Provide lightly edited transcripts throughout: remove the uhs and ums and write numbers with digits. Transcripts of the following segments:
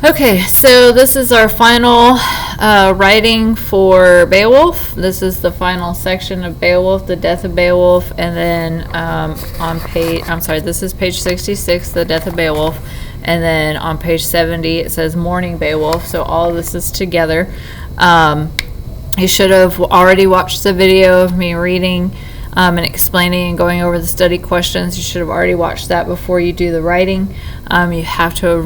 Okay, so this is our final writing for Beowulf. This is the final section of Beowulf, the death of Beowulf, and then this is page 66, the death of Beowulf, and then on page 70 it says mourning Beowulf. So all of this is together. You should have already watched the video of me reading and explaining and going over the study questions. You should have already watched that before you do the writing. You have to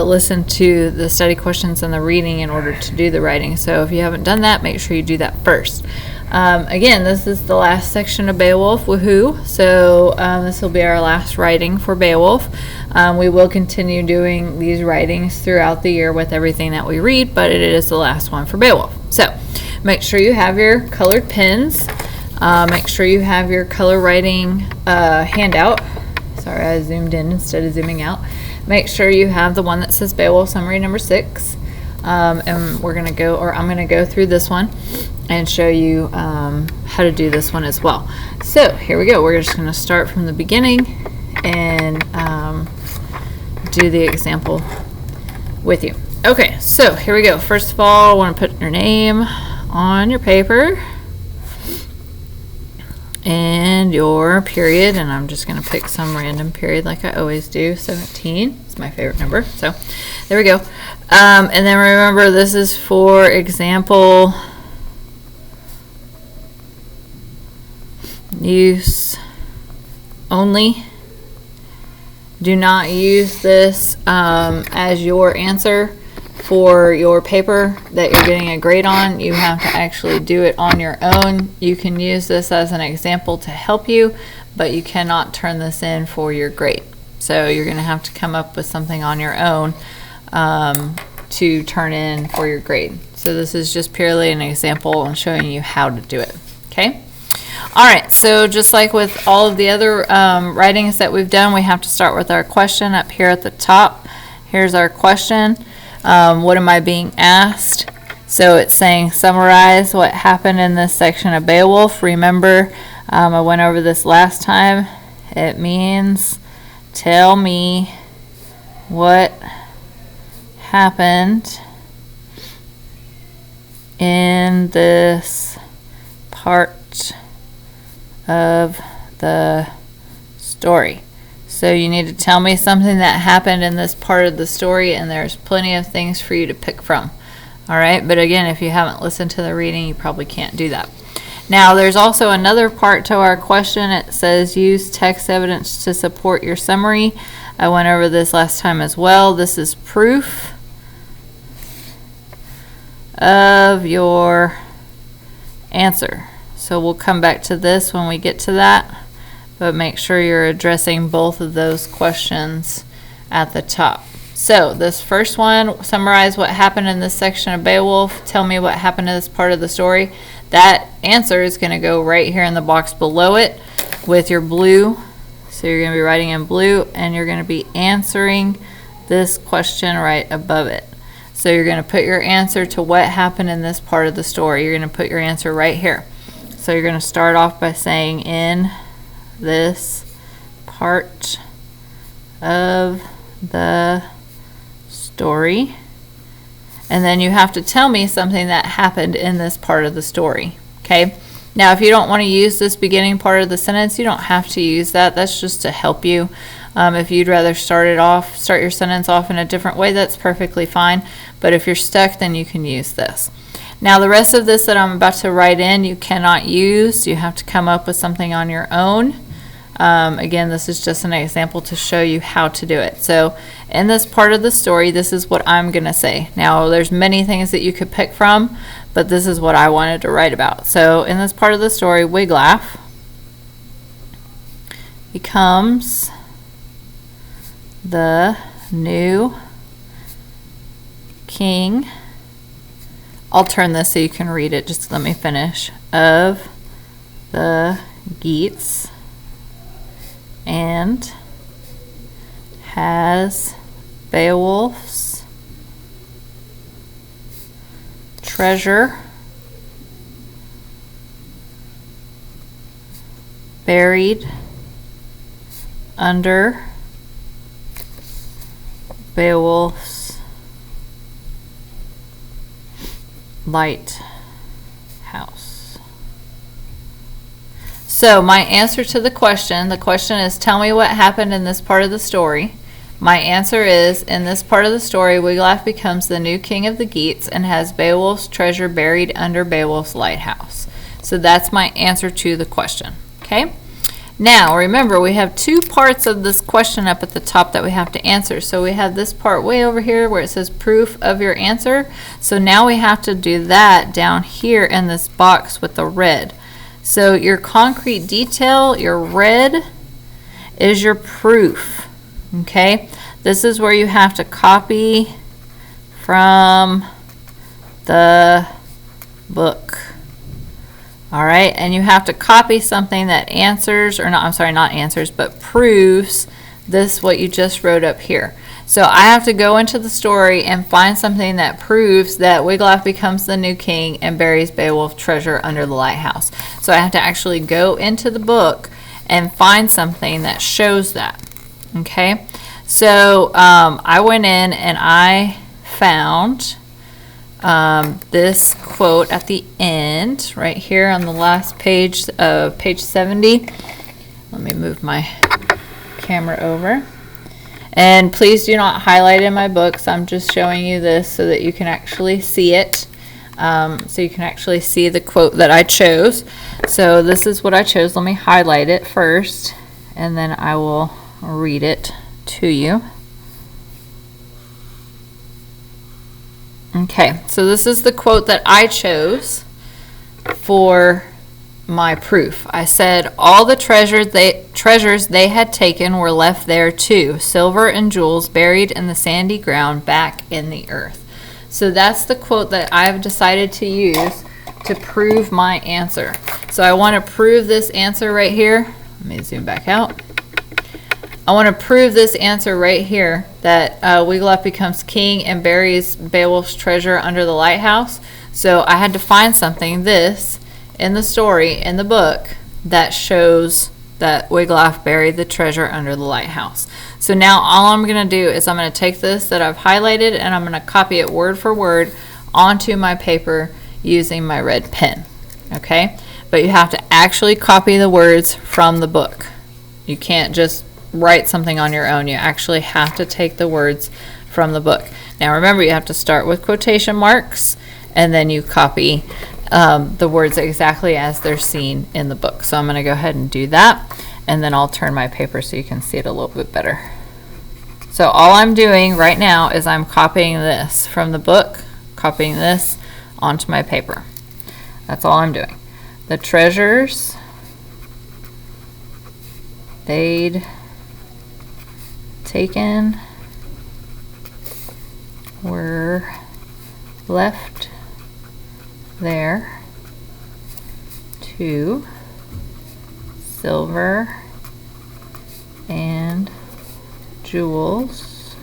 listen to the study questions and the reading in order to do the writing. So if you haven't done that, make sure you do that first. Again, this is the last section of Beowulf, woohoo. So this will be our last writing for Beowulf. We will continue doing these writings throughout the year with everything that we read, but it is the last one for Beowulf. So make sure you have your colored pens. Make sure you have your color writing handout. Sorry, I zoomed in instead of zooming out. Make sure you have the one that says Beowulf Summary number 6. And I'm going to go through this one and show you how to do this one as well. So here we go. We're just going to start from the beginning and do the example with you. Okay, so here we go. First of all, I want to put your name on your paper and your period, and I'm just going to pick some random period like I always do. 17 is my favorite number, so there we go. And then remember, this is for example use only. Do not use this as your answer for your paper that you're getting a grade on. You have to actually do it on your own. You can use this as an example to help you, but you cannot turn this in for your grade. So you're going to have to come up with something on your own to turn in for your grade. So this is just purely an example and showing you how to do it. Okay? Alright, so just like with all of the other writings that we've done, we have to start with our question up here at the top. Here's our question. What am I being asked? So it's saying summarize what happened in this section of Beowulf. Remember, I went over this last time. It means tell me what happened in this part of the story. So you need to tell me something that happened in this part of the story, and there's plenty of things for you to pick from. All right, but again, if you haven't listened to the reading, you probably can't do that. Now, there's also another part to our question. It says use text evidence to support your summary. I went over this last time as well. This is proof of your answer. So we'll come back to this when we get to that. But make sure you're addressing both of those questions at the top. So this first one, summarize what happened in this section of Beowulf. Tell me what happened in this part of the story. That answer is going to go right here in the box below it with your blue. So you're going to be writing in blue, and you're going to be answering this question right above it. So you're going to put your answer to what happened in this part of the story. You're going to put your answer right here. So you're going to start off by saying in this part of the story, and then you have to tell me something that happened in this part of the story. Okay, now if you don't want to use this beginning part of the sentence, you don't have to use that. That's just to help you. If you'd rather start your sentence off in a different way, that's perfectly fine, but if you're stuck, then you can use this. Now the rest of this that I'm about to write in, you cannot use. You have to come up with something on your own. Again, this is just an example to show you how to do it. So in this part of the story, this is what I'm going to say. Now there's many things that you could pick from, but this is what I wanted to write about. So in this part of the story, Wiglaf becomes the new king. I'll turn this so you can read it. Just let me finish. Of the Geats, and has Beowulf's treasure buried under Beowulf's lighthouse. So my answer to the question is, tell me what happened in this part of the story. My answer is, in this part of the story, Wiglaf becomes the new king of the Geats and has Beowulf's treasure buried under Beowulf's lighthouse. So that's my answer to the question. Okay? Now, remember, we have two parts of this question up at the top that we have to answer. So we have this part way over here where it says proof of your answer. So now we have to do that down here in this box with the red. So your concrete detail, your red, is your proof. Okay, this is where you have to copy from the book. All right, and you have to copy something that answers, or not, I'm sorry, not answers, but proves this, what you just wrote up here. So I have to go into the story and find something that proves that Wiglaf becomes the new king and buries Beowulf treasure under the lighthouse. So I have to actually go into the book and find something that shows that. Okay, so I went in and I found this quote at the end, right here on the last page of page 70. Let me move my camera over. And please do not highlight in my books. I'm just showing you this so that you can actually see it. So you can actually see the quote that I chose. So this is what I chose. Let me highlight it first, and then I will read it to you. Okay, so this is the quote that I chose for my proof. I said, all the treasures they had taken were left there too, silver and jewels buried in the sandy ground back in the earth. So that's the quote that I've decided to use to prove my answer. So I want to prove this answer right here. Let me zoom back out. I want to prove this answer right here, that Wiglaf becomes king and buries Beowulf's treasure under the lighthouse. So I had to find something, this, in the story, in the book, that shows that Wiglaf buried the treasure under the lighthouse. So now all I'm going to do is I'm going to take this that I've highlighted and I'm going to copy it word for word onto my paper using my red pen. Okay? But you have to actually copy the words from the book. You can't just write something on your own. You actually have to take the words from the book. Now remember, you have to start with quotation marks and then you copy the words exactly as they're seen in the book. So I'm going to go ahead and do that, and then I'll turn my paper so you can see it a little bit better. So all I'm doing right now is I'm copying this from the book, copying this onto my paper. That's all I'm doing. The treasures they'd taken were left there too, silver and jewels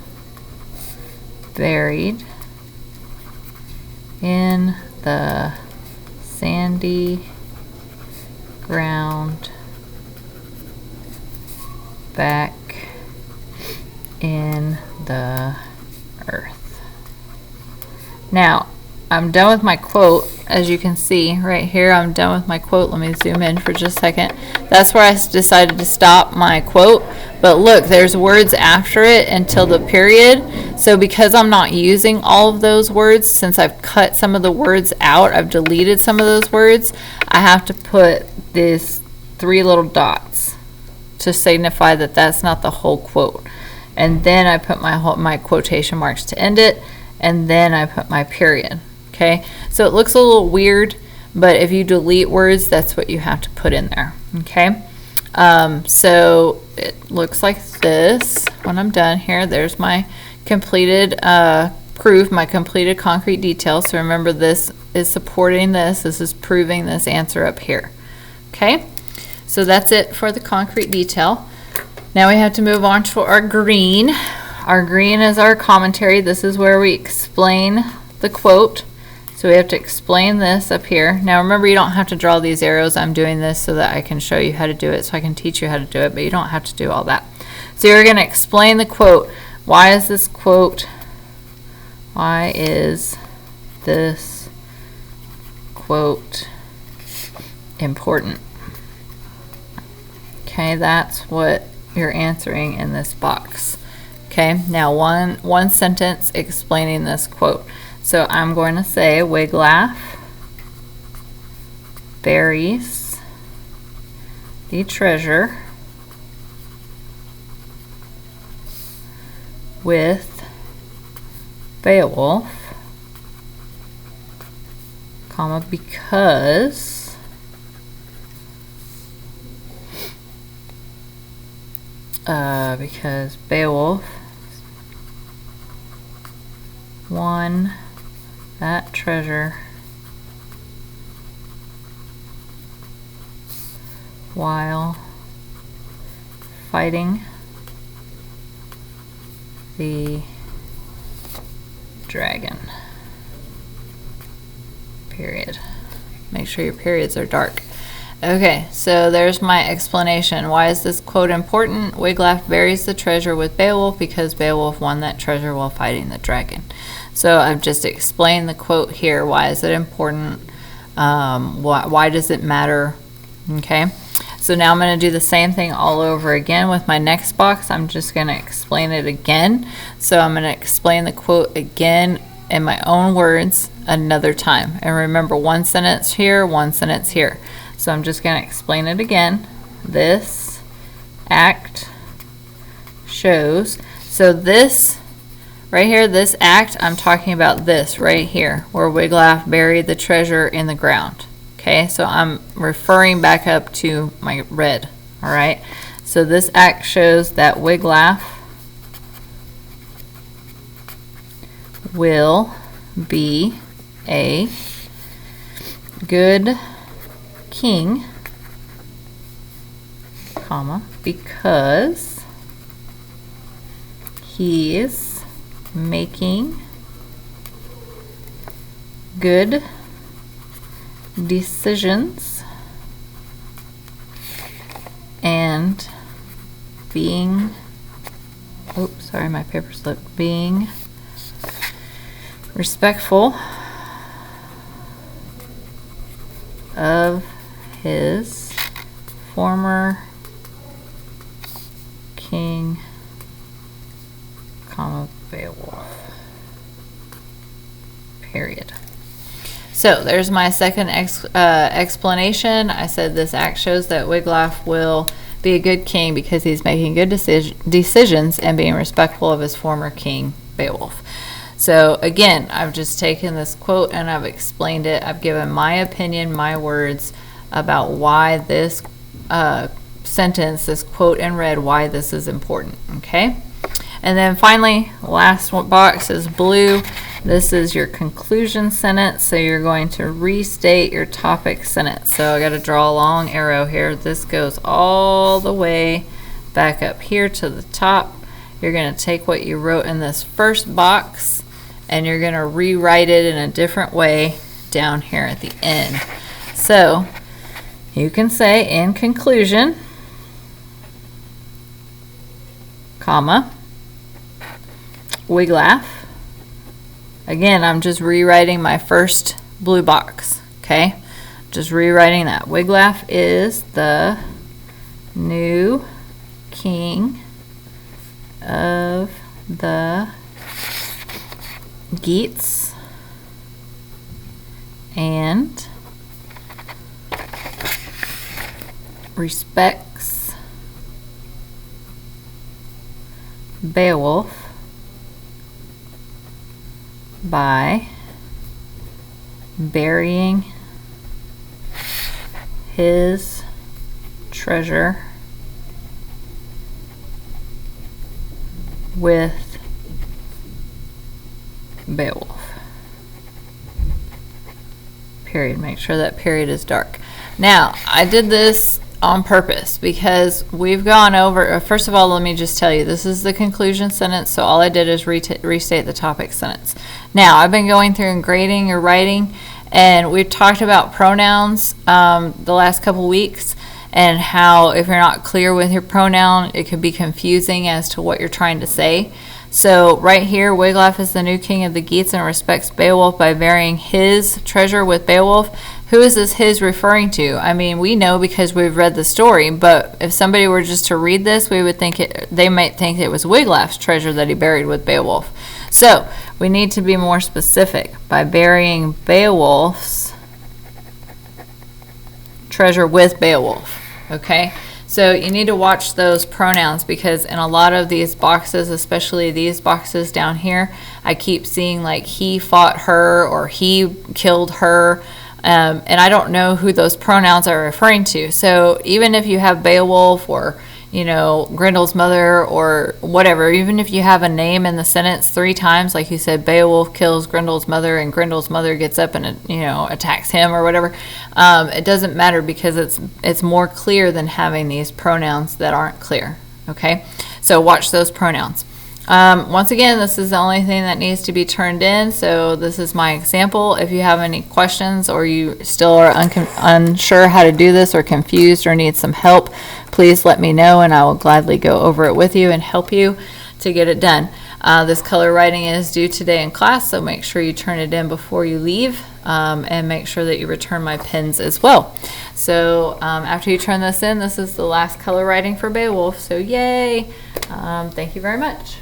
buried in the sandy ground back in the earth. Now, I'm done with my quote. As you can see right here, I'm done with my quote. Let me zoom in for just a second. That's where I decided to stop my quote. But look, there's words after it until the period. So because I'm not using all of those words, since I've cut some of the words out, I've deleted some of those words, I have to put these 3 little dots to signify that that's not the whole quote. And then I put my quotation marks to end it, and then I put my period. Okay, so it looks a little weird, but if you delete words, that's what you have to put in there. Okay, so it looks like this when I'm done here. There's my completed proof, my completed concrete detail. So remember, this is supporting this. This is proving this answer up here. Okay, so that's it for the concrete detail. Now we have to move on to our green. Our green is our commentary. This is where we explain the quote. So we have to explain this up here. Now remember, you don't have to draw these arrows. I'm doing this so that I can show you how to do it, so I can teach you how to do it, but you don't have to do all that. So you're going to explain the quote. Why is this quote? Why is this quote important. Okay, that's what you're answering in this box. Okay, now one sentence explaining this quote. So I'm going to say Wiglaf buries the treasure with Beowulf, comma, because Beowulf won that treasure while fighting the dragon. Period. Make sure your periods are dark. Okay, so there's my explanation. Why is this quote important? Wiglaf buries the treasure with Beowulf because Beowulf won that treasure while fighting the dragon. So I've just explained the quote here. Why is it important? Why does it matter? Okay, so now I'm going to do the same thing all over again with my next box. I'm just going to explain it again. So I'm going to explain the quote again in my own words another time. And remember, one sentence here, one sentence here. So I'm just going to explain it again. This act shows. So this right here, this act, I'm talking about this right here, where Wiglaf buried the treasure in the ground. Okay, so I'm referring back up to my red. All right, so this act shows that Wiglaf will be a good king, comma, because he's making good decisions and being, oops, sorry, my paper slipped, being respectful of his former king, comma, Beowulf. Period. So there's my second explanation. I said this act shows that Wiglaf will be a good king because he's making good decisions and being respectful of his former king, Beowulf. So again, I've just taken this quote and I've explained it. I've given my opinion, my words about why this sentence, this quote in red, why this is important, okay? And then finally, last box is blue. This is your conclusion sentence, so you're going to restate your topic sentence. So I got to draw a long arrow here. This goes all the way back up here to the top. You're going to take what you wrote in this first box and you're going to rewrite it in a different way down here at the end. So you can say, in conclusion, comma, Wiglaf. Again, I'm just rewriting my first blue box, okay? Just rewriting that. Wiglaf is the new king of the Geats and respects Beowulf by burying his treasure with Beowulf. Period. Make sure that period is dark. Now, I did this on purpose because we've gone over, first of all, let me just tell you, this is the conclusion sentence, so all I did is restate the topic sentence. Now, I've been going through and grading your writing, and we've talked about pronouns the last couple weeks, and how if you're not clear with your pronoun, it could be confusing as to what you're trying to say. So right here, Wiglaf is the new king of the Geats and respects Beowulf by burying his treasure with Beowulf. Who is this his referring to? I mean, we know because we've read the story, but if somebody were just to read this, we would think they might think it was Wiglaf's treasure that he buried with Beowulf. So we need to be more specific. By burying Beowulf's treasure with Beowulf. Okay? So you need to watch those pronouns, because in a lot of these boxes, especially these boxes down here, I keep seeing like he fought her or he killed her. And I don't know who those pronouns are referring to. So even if you have Beowulf or, you know, Grendel's mother or whatever, even if you have a name in the sentence 3 times, like you said, Beowulf kills Grendel's mother and Grendel's mother gets up and, you know, attacks him or whatever, it doesn't matter, because it's more clear than having these pronouns that aren't clear. Okay, so watch those pronouns. Once again, this is the only thing that needs to be turned in, so this is my example. If you have any questions or you still are unsure how to do this or confused or need some help, please let me know and I will gladly go over it with you and help you to get it done. This color writing is due today in class, so make sure you turn it in before you leave, and make sure that you return my pens as well. So after you turn this in, this is the last color writing for Beowulf, so yay! Thank you very much.